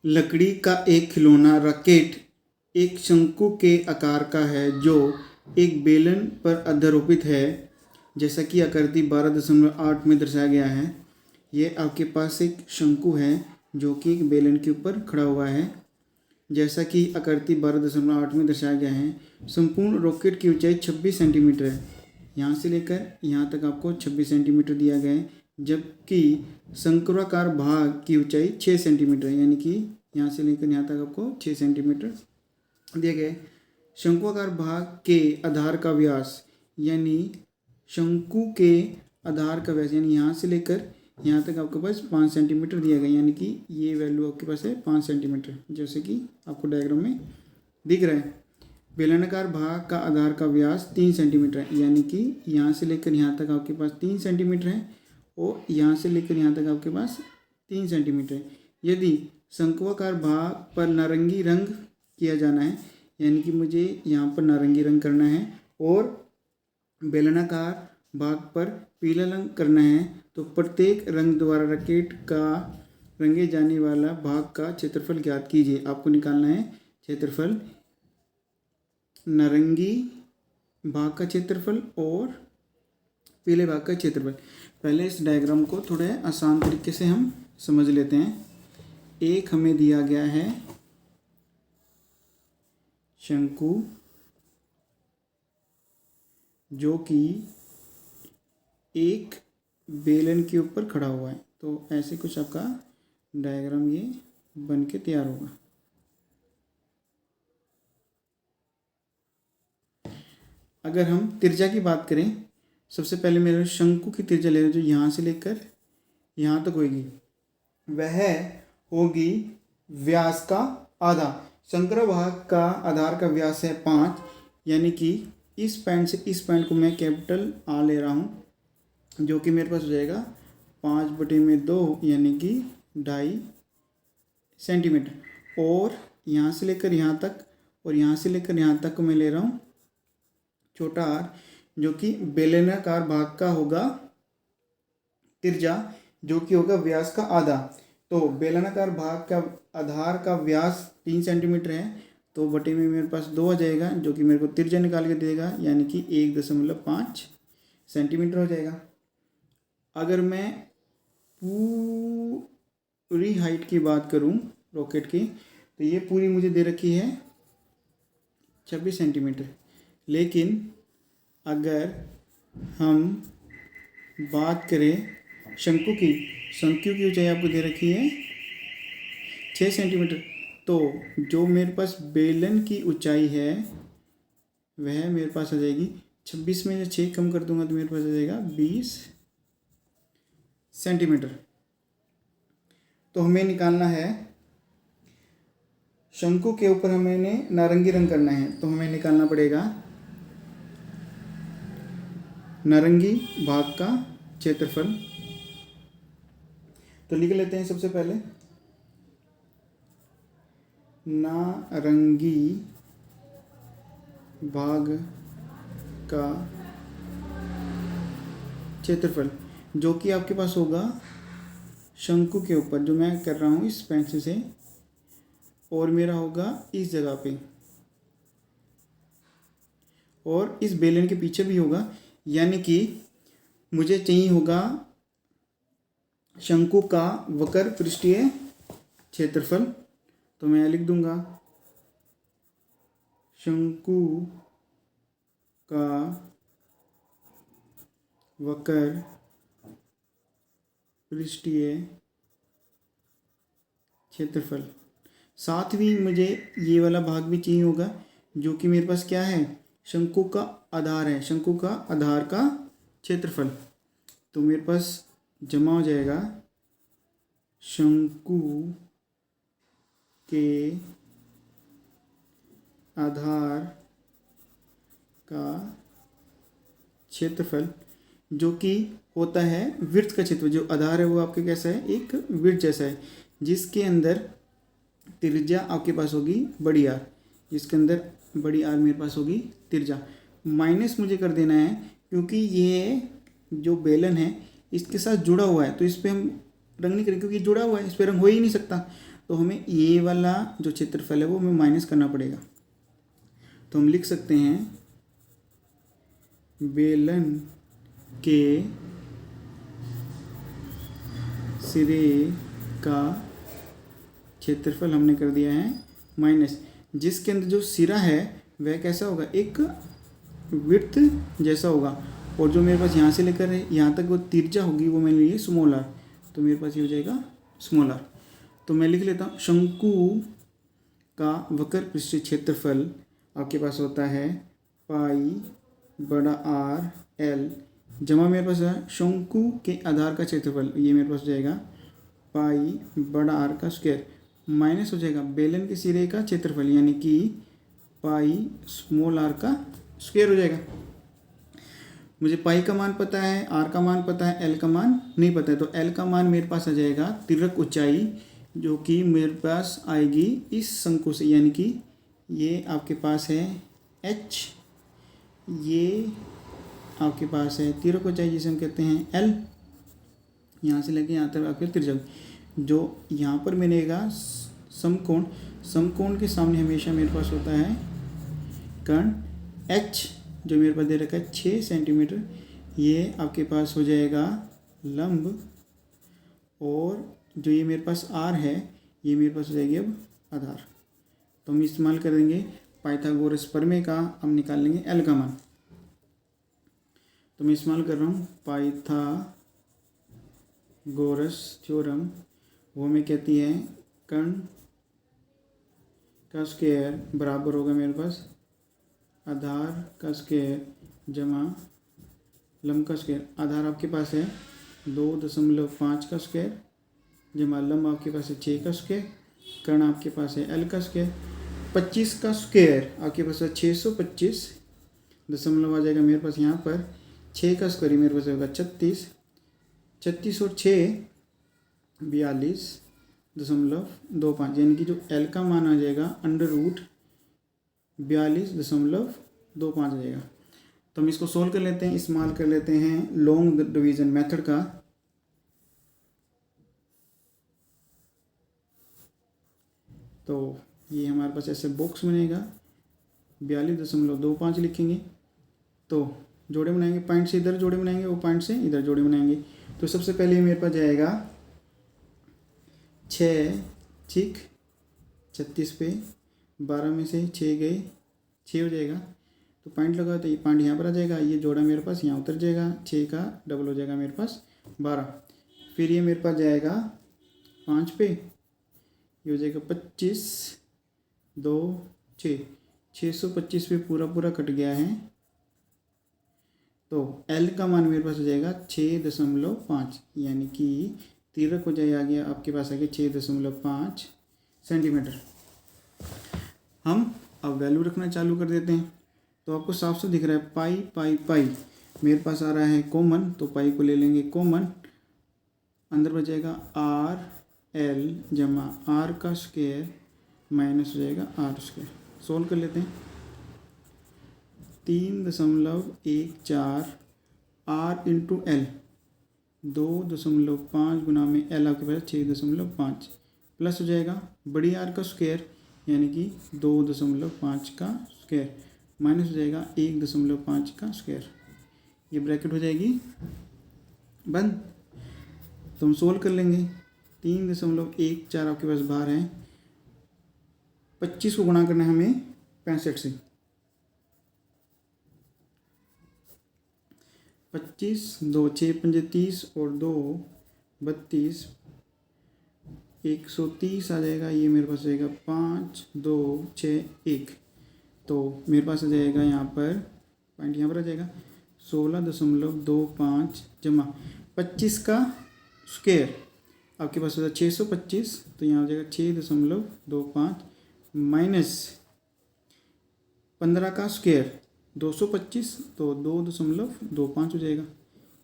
लकड़ी का एक खिलौना रॉकेट एक शंकु के आकार का है जो एक बेलन पर अध्यारोपित है। जैसा कि आकृति 12.8 में दर्शाया गया है। ये आपके पास एक शंकु है जो कि एक बेलन के ऊपर खड़ा हुआ है। जैसा कि आकृति 12.8 में दर्शाया गया है। संपूर्ण रॉकेट की ऊंचाई 26 सेंटीमीटर है। यहाँ से लेकर यहाँ तक आपको 26 सेंटीमीटर दिया गया है, जबकि शंक्वाकार भाग की ऊंचाई 6 सेंटीमीटर है। यानी कि यहाँ से लेकर यहाँ तक आपको 6 सेंटीमीटर दिया गया है। शंक्वाकार भाग के आधार का व्यास यानी शंकु के आधार का व्यास यानी यहाँ से लेकर यहाँ तक आपके पास 5 सेंटीमीटर दिया गया। यानी कि ये वैल्यू आपके पास है 5 सेंटीमीटर, जैसे कि आपको डायग्राम में दिख रहा है। बेलनाकार भाग का आधार का व्यास 3 सेंटीमीटर है। यानी कि यहाँ से लेकर यहाँ तक आपके पास 3 सेंटीमीटर है और यहाँ से लेकर यहाँ तक आपके पास 3 सेंटीमीटर है। यदि शंक्वाकार भाग पर नारंगी रंग किया जाना है, यानी कि मुझे यहाँ पर नारंगी रंग करना है और बेलनाकार भाग पर पीला रंग करना है, तो प्रत्येक रंग द्वारा रॉकेट का रंगे जाने वाला भाग का क्षेत्रफल ज्ञात कीजिए। आपको निकालना है क्षेत्रफल, नारंगी भाग का क्षेत्रफल और पीले भाग का क्षेत्रफल। पहले इस डायग्राम को थोड़े आसान तरीके से हम समझ लेते हैं। एक हमें दिया गया है शंकु जो कि एक बेलन के ऊपर खड़ा हुआ है। तो ऐसे कुछ आपका डायग्राम ये बन के तैयार होगा। अगर हम त्रिज्या की बात करें, सबसे पहले मेरे शंकु की त्रिज्या ले रहे जो यहाँ से लेकर यहाँ तक होगी, वह होगी व्यास का आधा। शंक्वाकार भाग का आधार का व्यास है 5, यानी कि इस पॉइंट से इस पॉइंट को मैं कैपिटल आ ले रहा हूँ, जो कि मेरे पास हो जाएगा 5/2 यानी कि 2.5 सेंटीमीटर। और यहाँ से लेकर यहाँ तक और यहाँ से लेकर यहाँ तक को मैं ले रहा हूँ छोटा r, जो कि बेलनाकार भाग का होगा त्रिज्या, जो कि होगा व्यास का आधा। तो बेलनाकार भाग का आधार का व्यास 3 सेंटीमीटर है, तो बटे में मेरे पास 2 आ जाएगा, जो कि मेरे को त्रिज्या निकाल के देगा, यानी कि 1.5 सेंटीमीटर हो जाएगा। अगर मैं पूरी हाइट की बात करूं रॉकेट की, तो ये पूरी मुझे दे रखी है 26 सेंटीमीटर। लेकिन अगर हम बात करें शंकु की ऊंचाई आपको दे रखी है 6 सेंटीमीटर। तो जो मेरे पास बेलन की ऊंचाई है वह मेरे पास आ जाएगी 26 में 6 कम कर दूंगा तो मेरे पास आ जाएगा 20 सेंटीमीटर। तो हमें निकालना है शंकु के ऊपर हमें नारंगी रंग करना है, तो हमें निकालना पड़ेगा नारंगी भाग का क्षेत्रफल। तो लिख लेते हैं सबसे पहले नारंगी भाग का क्षेत्रफल, जो कि आपके पास होगा शंकु के ऊपर, जो मैं कर रहा हूँ इस पेंसिल से, और मेरा होगा इस जगह पे और इस बेलन के पीछे भी होगा। यानी कि मुझे चाहिए होगा शंकु का वक्र पृष्ठीय क्षेत्रफल। तो मैं लिख दूंगा शंकु का वक्र पृष्ठीय क्षेत्रफल। साथ भी मुझे ये वाला भाग भी चाहिए होगा, जो कि मेरे पास क्या है, शंकु का आधार है, शंकु का आधार का क्षेत्रफल। तो मेरे पास जमा हो जाएगा शंकु के आधार का क्षेत्रफल, जो कि होता है वृत्त का क्षेत्रफल। जो आधार है वो आपके कैसा है, एक वृत्त जैसा है, जिसके अंदर त्रिज्या आपके पास होगी बड़ी आर, जिसके अंदर बड़ी आर मेरे पास होगी त्रिज्या। माइनस मुझे कर देना है क्योंकि ये जो बेलन है इसके साथ जुड़ा हुआ है, तो इस पर हम रंग नहीं करेंगे क्योंकि जुड़ा हुआ है, इस पर रंग हो ही नहीं सकता। तो हमें ये वाला जो क्षेत्रफल है वो हमें माइनस करना पड़ेगा। तो हम लिख सकते हैं बेलन के सिरे का क्षेत्रफल हमने कर दिया है माइनस, जिसके अंदर जो सिरा है वह कैसा होगा, एक विड्थ जैसा होगा, और जो मेरे पास यहाँ से लेकर यहाँ तक वो तिरछा होगी वो मैंने लिए स्मॉल आर, तो मेरे पास ये हो जाएगा स्मॉल आर। तो मैं लिख लेता हूँ शंकु का वक्र पृष्ठीय क्षेत्रफल आपके पास होता है पाई बड़ा आर एल जमा मेरे पास है शंकु के आधार का क्षेत्रफल, ये मेरे पास हो जाएगा पाई बड़ा आर का स्क्वायर माइनस हो जाएगा बेलन के सिरे का क्षेत्रफल यानी कि पाई स्मॉल आर का स्क्वायर हो जाएगा। मुझे पाई का मान पता है, आर का मान पता है, एल का मान नहीं पता है, तो एल का मान मेरे पास आ जाएगा तिर्यक ऊंचाई जो कि मेरे पास आएगी इस शंकु से, यानी कि ये आपके पास है एच, ये आपके पास है तिर्यक ऊंचाई जिसे हम कहते हैं एल, यहाँ से लेके यहाँ तक आपके तिर्यक, जो यहाँ पर मिलेगा समकोण, समकोण के सामने हमेशा मेरे पास होता है कर्ण एच जो मेरे पास दे रखा है 6 सेंटीमीटर, ये आपके पास हो जाएगा लंब, और जो ये मेरे पास आर है ये मेरे पास हो जाएगी अब आधार। तो हम इस्तेमाल करेंगे पाइथागोरस प्रमेय का, हम निकाल लेंगे एल का मान। तो मैं इस्तेमाल कर रहा हूँ पाइथागोरस थ्योरम, वो हमें कहती है कर्ण का स्क्वायर बराबर होगा मेरे पास आधार का स्क्वायर जमा लंब का स्क्वायर। आधार आपके पास है 2.5 का स्क्वायर जमा लंब आपके पास है 6 का स्क्वायर, कर्ण आपके पास है एल का स्क्वायर, 25 का स्क्वायर आपके पास है 625 दशमलव आ जाएगा मेरे पास यहाँ पर 6 का स्क्वायर मेरे पास होगा 36, 36 और 6 42.25 यानी कि जो एल का मान आ जाएगा अंडर रूट 42.25 आ जाएगा। तो हम इसको सोल्व कर लेते हैं, इस्तेमाल कर लेते हैं लॉन्ग डिवीजन मेथड का। तो ये हमारे पास ऐसे बॉक्स बनेगा 42.25 लिखेंगे, तो जोड़े बनाएंगे, पॉइंट से इधर जोड़े बनाएंगे, वो पॉइंट से इधर जोड़े बनाएंगे। तो सबसे पहले मेरे पास जाएगा 6 ठीक 36 पे 12 में से 6 गए 6 हो जाएगा, तो पॉइंट लगा तो ये पॉइंट यहाँ पर आ जाएगा, ये जोड़ा मेरे पास यहाँ उतर जाएगा, 6 का डबल हो जाएगा मेरे पास 12। फिर ये मेरे पास जाएगा 5 पे, ये हो जाएगा 25 2 6 625 पे पूरा कट गया है, तो L का मान मेरे पास हो जाएगा 6.5 यानी कि तिर्यक हो जाएगा, आ गया आपके पास आ गया 6.5 सेंटीमीटर। हम अब वैल्यू रखना चालू कर देते हैं, तो आपको साफ से दिख रहा है पाई पाई पाई मेरे पास आ रहा है कॉमन, तो पाई को ले लेंगे कॉमन, अंदर बचेगा आर एल जमा आर का स्क्वायर माइनस हो जाएगा आर स्क्वायर। सोल्व कर लेते हैं 3.14 आर इंटू एल 2.5 गुना में एल आपके पास 6.5 प्लस हो जाएगा बड़ी आर का स्क्वायर यानी कि 2.5 का स्क्वायर माइनस हो जाएगा 1.5 का स्क्वायर, ये ब्रैकेट हो जाएगी बंद। तो हम सोल्व कर लेंगे 3.14 आपके पास बाहर है, 25 को गुणा करना है हमें 65 से, 25 2 6 5 30 और 2 32 130 आ जाएगा, ये मेरे पास आएगा 5 2 6 1, तो मेरे पास आ जाएगा यहाँ पर पॉइंट यहाँ पर आ जाएगा 16.25 जमा 25 का स्क्वायर आपके पास होता है 625, तो यहाँ हो जाएगा 6.25 माइनस 15 का स्क्वायर 225, तो 2.25 हो जाएगा।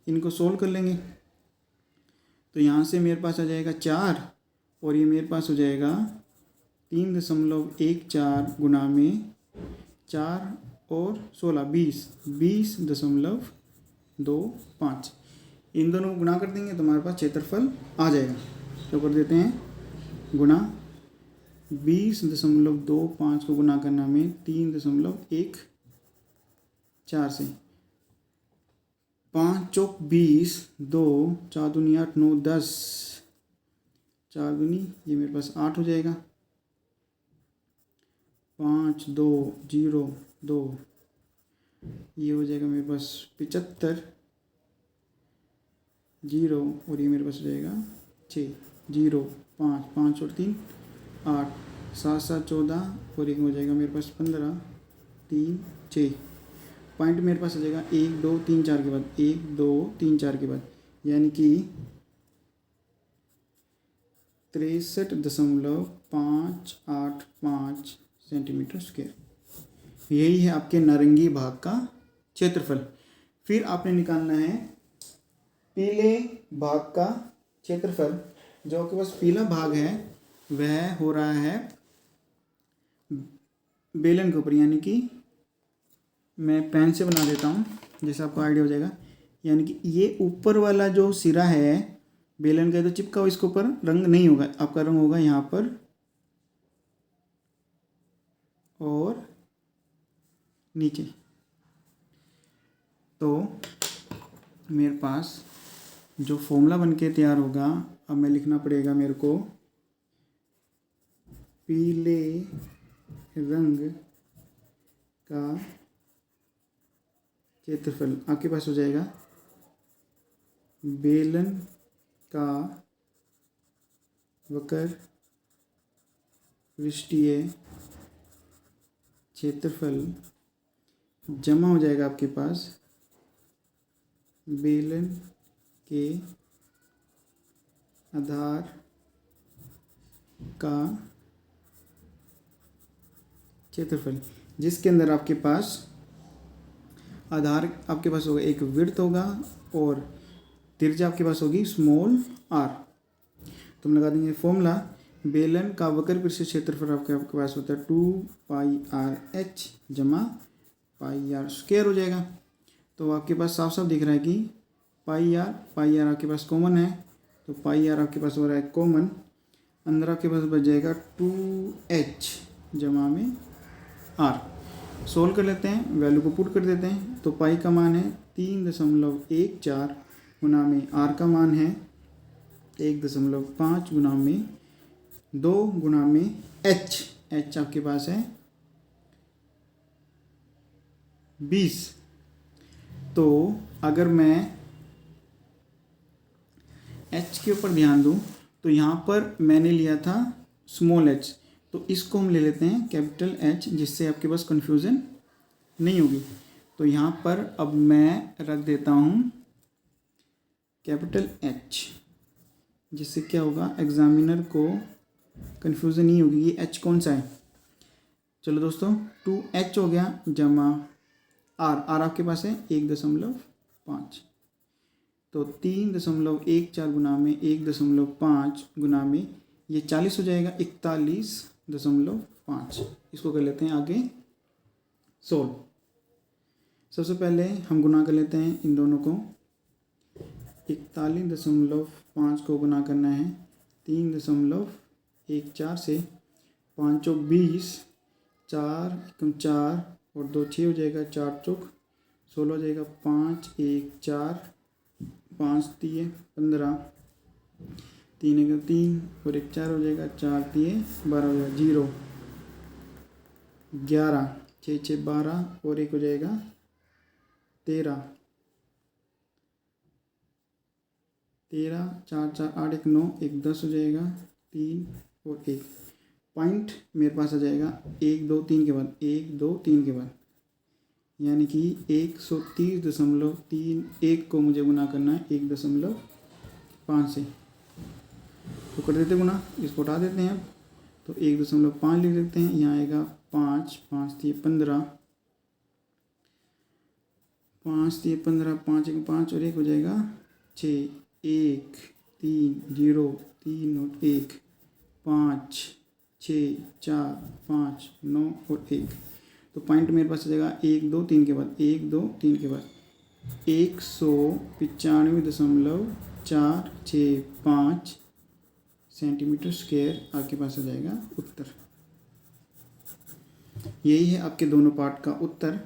इनको सोल्व कर लेंगे तो यहाँ से मेरे पास आ जाएगा 4 और ये मेरे पास हो जाएगा 3.14 गुना में 4 और 16 20.25, इन दोनों को गुणा कर देंगे तो हमारे पास क्षेत्रफल आ जाएगा। तो कर देते हैं गुणा 20.25 को गुना करना हमें 3.14 से। 5 चौक 20, 2 4 दूनी 8, 9 10, 4 दूनी ये मेरे पास 8 हो जाएगा। 5 2 0 2 ये हो जाएगा मेरे पास 75 0 और ये मेरे पास हो जाएगा 6 0 5 5 और 3 8 7 7 14 और एक हो जाएगा मेरे पास 15 3 6। पॉइंट मेरे पास आ जाएगा 1 2 3 4 के बाद 1 2 3 4 के बाद, यानी कि 63.585 सेंटीमीटर स्क्वायर। यही है आपके नारंगी भाग का क्षेत्रफल। फिर आपने निकालना है पीले भाग का क्षेत्रफल। जो आपके पास पीला भाग है वह हो रहा है बेलन के ऊपर, यानी कि मैं पेन से बना देता हूँ जैसे आपको आइडिया हो जाएगा। यानी कि ये ऊपर वाला जो सिरा है बेलन का तो चिपका हुआ, इसके ऊपर रंग नहीं होगा, आपका रंग होगा यहाँ पर और नीचे। तो मेरे पास जो फॉर्मूला बनके तैयार होगा, अब मैं लिखना पड़ेगा मेरे को पीले रंग का क्षेत्रफल। आपके पास हो जाएगा बेलन का वक्र पृष्ठीय क्षेत्रफल जमा हो जाएगा आपके पास बेलन के आधार का क्षेत्रफल, जिसके अंदर आपके पास आधार आपके पास होगा एक विड्थ होगा और त्रिज्या आपके पास होगी स्मॉल r। तो हम लगा देंगे फॉर्मूला बेलन का वक्र पृष्ठीय क्षेत्रफल आपके पास होता है 2πr/h जमा πr स्क्वायर हो जाएगा। तो आपके पास साफ साफ दिख रहा है कि πr आपके पास कॉमन है, तो πr आपके पास हो रहा है कॉमन। अंदर आपके पास बच जाएगा 2h जमा में r। सोल्व कर लेते हैं, वैल्यू को पुट कर देते हैं। तो पाई का मान है 3.14 गुना में r का मान है 1.5 गुना में 2 गुना में h आपके पास है 20। तो अगर मैं h के ऊपर ध्यान दूं तो यहाँ पर मैंने लिया था स्मॉल h, तो इसको हम ले लेते हैं कैपिटल H, जिससे आपके पास कन्फ्यूज़न नहीं होगी। तो यहाँ पर अब मैं रख देता हूँ कैपिटल H, जिससे क्या होगा एग्जामिनर को कन्फ्यूज़न नहीं होगी ये H कौन सा है। चलो दोस्तों 2h हो गया जमा r आपके पास है 1.5, तो 3.14 गुना में 1.5 गुना में ये 40 हो जाएगा 41.5। इसको कर लेते हैं आगे सोल्व। सबसे पहले हम गुना कर लेते हैं इन दोनों को। 41.5 को गुना करना है 3.14 से। 5 चौक 20, 4 एकम 4 और 2 6 हो जाएगा, 4 चौक 16 हो जाएगा, 5 1 4 5 3 15, 3 एकम 3 और 1 4 हो जाएगा, 4 3 12 हो जाएगा, 0 11 6 6 12 और 1 हो जाएगा 13 13 4 4 8 1 9 1 10 हो जाएगा, 3 और 1। पॉइंट मेरे पास आ जाएगा 1 2 3 के बाद 1 2 3 के बाद, यानी कि 130.31 को मुझे गुना करना है 1.5 से। तो कर देते गुना, इसको उठा देते हैं। तो 1.5 लिख देते हैं, यहाँ आएगा 5 5 3 15, 5 3 15 5 1 5 और 1 हो जाएगा 6 1 3 0 3 और 1 5 6 4 5 9 और 1। तो पॉइंट मेरे पास आ जाएगा 1 2 3 के बाद 1 2 3 के बाद 195.465 सेंटीमीटर स्क्वायर आपके पास आ जाएगा उत्तर। यही है आपके दोनों पार्ट का उत्तर।